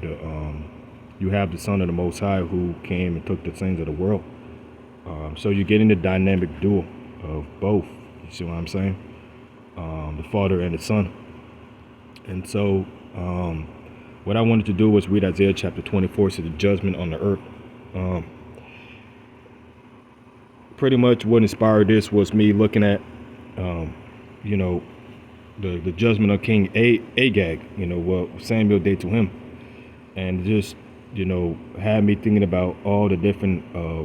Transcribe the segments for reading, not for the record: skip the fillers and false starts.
The, you have the Son of the Most High who came and took the things of the world. So you're getting the dynamic duo of both. You see what I'm saying? The Father and the Son. And so what I wanted to do was read Isaiah chapter 24, so the judgment on the earth. Pretty much what inspired this was me looking at, you know, the judgment of King Agag, you know, what Samuel did to him. And just, you know, had me thinking about all the different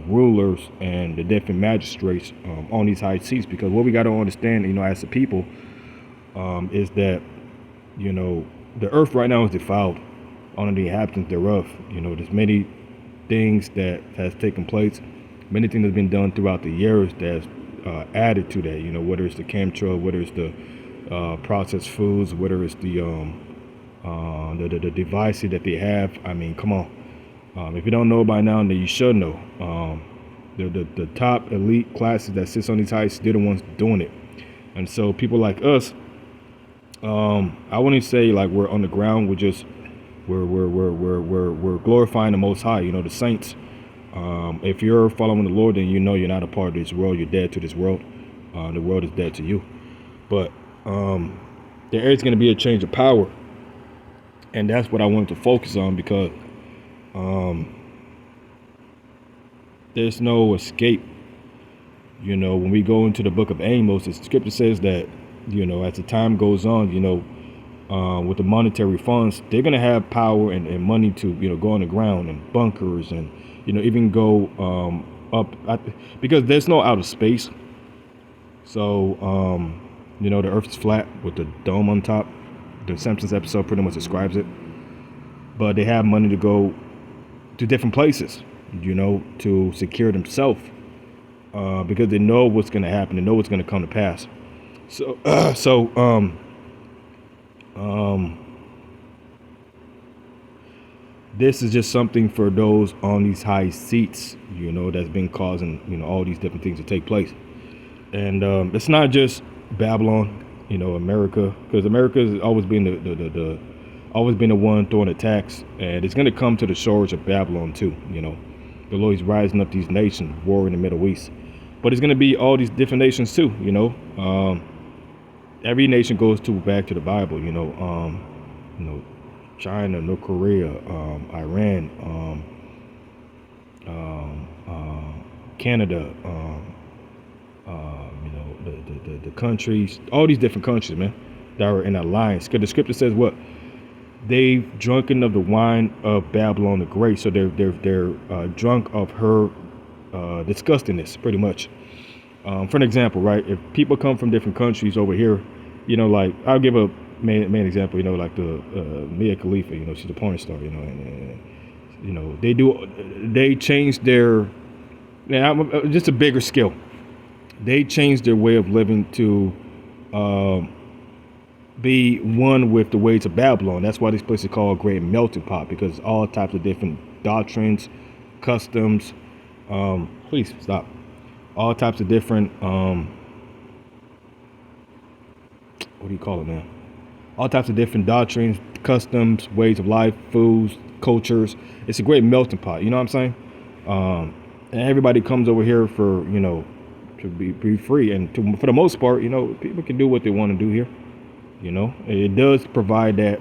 rulers and the different magistrates on these high seats. Because what we got to understand, you know, as a people, is that, you know, the earth right now is defiled on the inhabitants thereof. You know, there's many things that has taken place, many things that's been done throughout the years that's added to that. You know, whether it's the chemtrail, whether it's the processed foods, whether it's the devices that they have. I mean, come on. If you don't know by now, then you should know. The top elite classes that sits on these heights, they're the ones doing it. And so people like us, I wouldn't say like we're on the ground. We're just we're glorifying the Most High. You know, the saints. If you're following the Lord, then you know you're not a part of this world. You're dead to this world. The world is dead to you. But there is going to be a change of power, and that's what I wanted to focus on, because there's no escape. You know, when we go into the book of Amos, the scripture says that, you know, as the time goes on, you know, with the monetary funds, they're going to have power and money to, you know, go on the ground and bunkers and, you know, even go up, because there's no outer space. So, you know, the earth is flat with the dome on top. The Simpsons episode pretty much describes it. But they have money to go to different places, you know, to secure themselves, because they know what's going to happen. They know what's going to come to pass. So, this is just something for those on these high seats, you know, that's been causing, you know, all these different things to take place. And it's not just Babylon, you know, America, because America has always been the one throwing attacks, and it's going to come to the shores of Babylon too. You know, the Lord is rising up these nations, war in the Middle East, but it's going to be all these different nations too. You know, every nation goes back to the Bible. You know, China, North Korea, Iran, Canada, you know, the countries, all these different countries, man, that are in alliance. Because the scripture says what? They've drunken of the wine of Babylon the Great. So they're drunk of her disgustingness, pretty much. For an example, right? If people come from different countries over here, you know, like I'll give a main example. You know, like the Mia Khalifa. You know, she's a porn star. You know, and you know they change their, just a bigger scale. They changed their way of living to be one with the ways of Babylon. That's why this place is called a great melting pot, because all types of different doctrines, customs, please stop, all types of different, what do you call it now? All types of different doctrines, customs, ways of life, foods, cultures. It's a great melting pot, you know what I'm saying? And everybody comes over here for, you know, to be free, and for the most part, you know, people can do what they want to do here. You know, it does provide that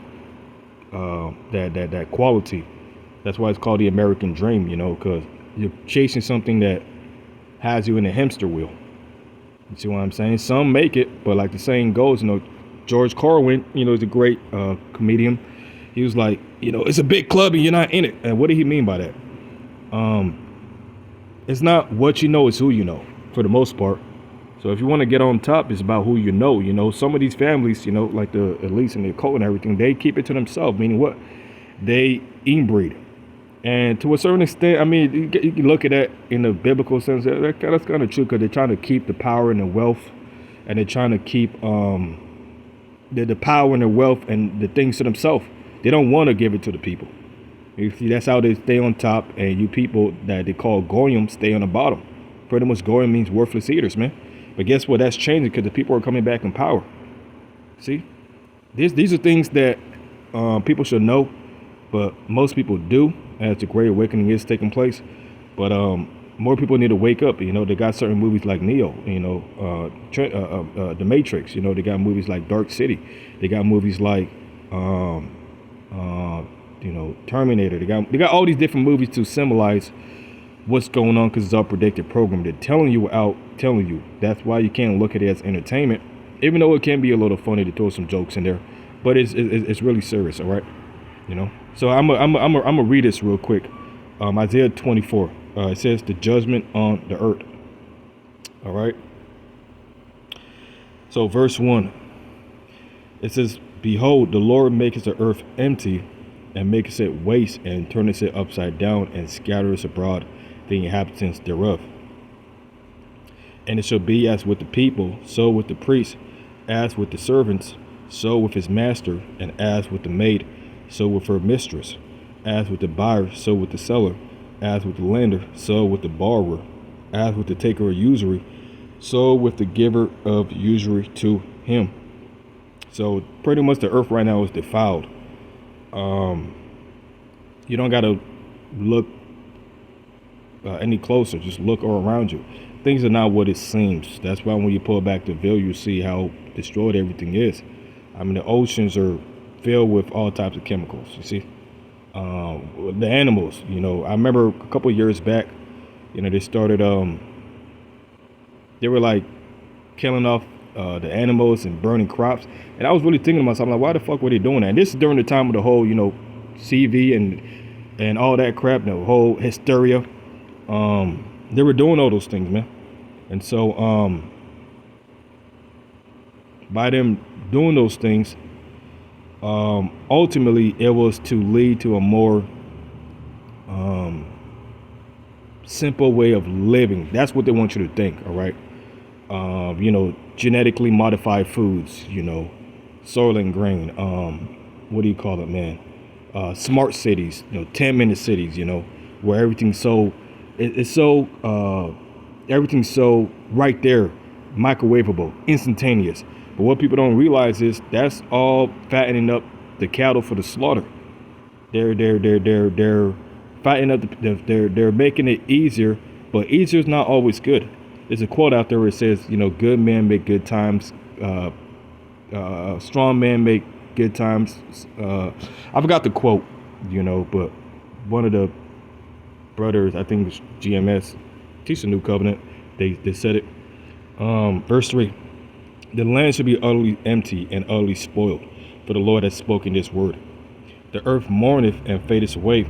that quality. That's why it's called the American dream. You know, because you're chasing something that has you in a hamster wheel. You see what I'm saying? Some make it, but like the saying goes, you know, George Carlin, you know, is a great comedian. He was like, you know, it's a big club and you're not in it. And what did he mean by that? It's not what you know, it's who you know, for the most part. So if you want to get on top, it's about who you know. You know, some of these families, you know, like the elites and the cult and everything, they keep it to themselves. Meaning what? They inbreed. And to a certain extent, I mean, you can look at that in the biblical sense. That's kind of true, because they're trying to keep the power and the wealth, and they're trying to keep the power and the wealth and the things to themselves. They don't want to give it to the people. You see, that's how they stay on top, and you people that they call goyim stay on the bottom. Pretty much goyim means worthless eaters, man. But guess what? That's changing, because the people are coming back in power. See, these are things that people should know. but most people do as the Great Awakening is taking place. But more people need to wake up. You know, they got certain movies like Neo. You know, The Matrix. You know, they got movies like Dark City. They got movies like you know, Terminator. They got all these different movies to symbolize what's going on, because it's all predictive programming. They're telling you without telling you. That's why you can't look at it as entertainment, even though it can be a little funny to throw some jokes in there. But it's really serious, all right? You know. So I'm gonna read this real quick. Isaiah 24. It says the judgment on the earth. All right. So verse 1. It says, "Behold, the Lord maketh the earth empty, and maketh it waste, and turneth it upside down, and scattereth abroad the inhabitants thereof. And it shall be as with the people, so with the priest, as with the servants, so with his master, and as with the maid, so with her mistress, as with the buyer, so with the seller, as with the lender, so with the borrower, as with the taker of usury, so with the giver of usury to him." So pretty much the earth right now is defiled. You don't got to look any closer. Just look all around you. Things are not what it seems. That's why when you pull back the veil, you see how destroyed everything is. I mean, the oceans are filled with all types of chemicals, you see. The animals, you know, I remember a couple of years back, you know, they started, they were like killing off the animals and burning crops. And I was really thinking to myself, like, why the fuck were they doing that? And this is during the time of the whole, you know, CV and all that crap, the whole hysteria. They were doing all those things, man. And so by them doing those things, ultimately it was to lead to a more simple way of living. That's what they want you to think, all right? You know, genetically modified foods, you know, soil and grain, what do you call it, man? Smart cities, you know, 10-minute cities, you know, where everything's so, everything's so right there, microwavable, instantaneous. But what people don't realize is that's all fattening up the cattle for the slaughter. They're fattening up, they're making it easier, but easier is not always good. There's a quote out there where it says, you know, good men make good times, strong men make good times. I forgot the quote, you know, but one of the brothers, I think it's GMS, Teach the New Covenant, they said it. Verse 3, "The land shall be utterly empty and utterly spoiled, for the Lord has spoken this word. The earth mourneth and fadeth away.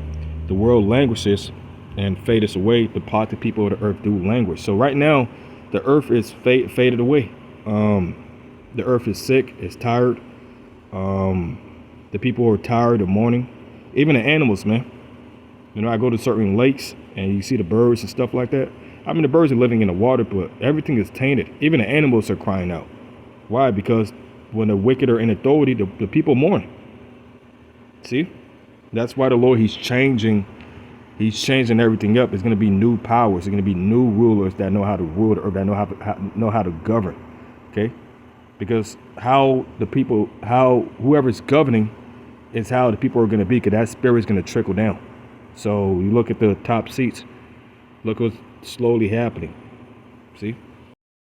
The world languishes and fadeth away. The pot the people of the earth do languish." So right now, the earth is faded away. The earth is sick, it's tired. The people are tired of mourning. Even the animals, man. You know, I go to certain lakes and you see the birds and stuff like that. I mean, the birds are living in the water, but everything is tainted. Even the animals are crying out. Why? Because when the wicked are in authority, the people mourn. See? That's why the Lord, He's changing everything up. It's going to be new powers. There's going to be new rulers that know how to rule, or that know how to govern. Okay? Because whoever's governing is how the people are going to be, because that spirit is going to trickle down. So you look at the top seats, look what's slowly happening. See?